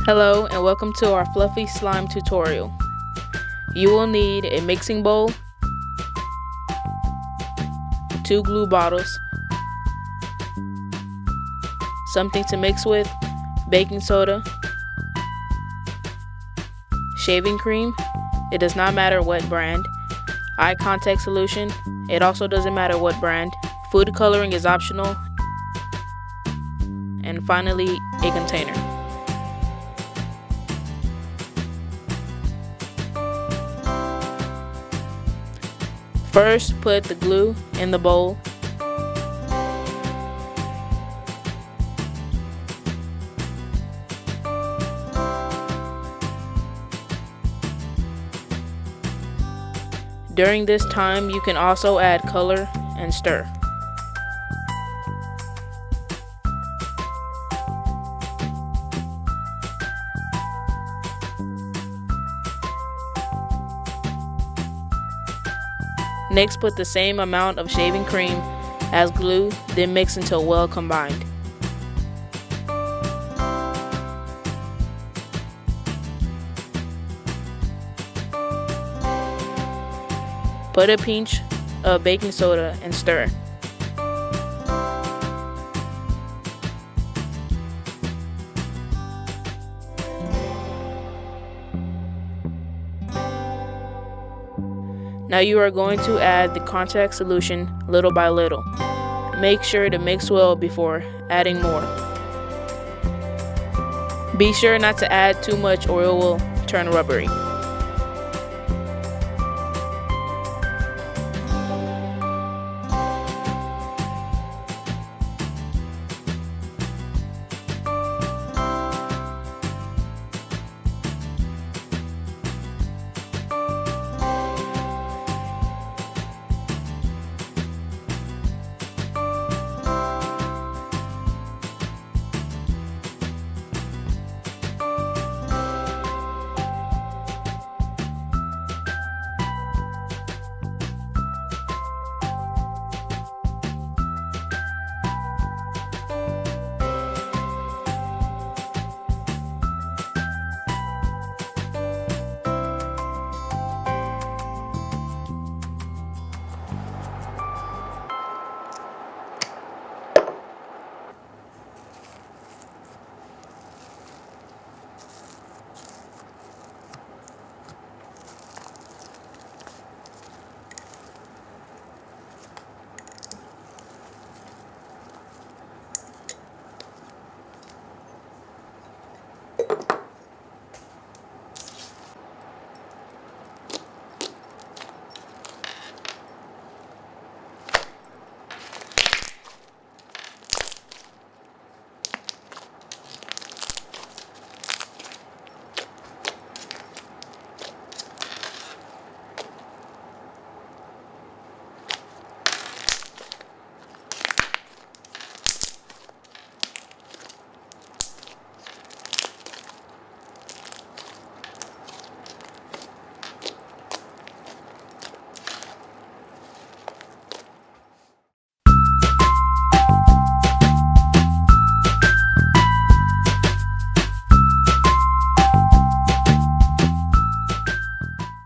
Hello and welcome to our fluffy slime tutorial. You will need a mixing bowl, 2 glue bottles, something to mix with, baking soda, shaving cream, it does not matter what brand, eye contact solution, it also doesn't matter what brand, food coloring is optional, and finally a container. First, put the glue in the bowl. During this time, you can also add color and stir. Next, put the same amount of shaving cream as glue, then mix until well combined. Put a pinch of baking soda and stir. Now you are going to add the contact solution little by little. Make sure to mix well before adding more. Be sure not to add too much or it will turn rubbery.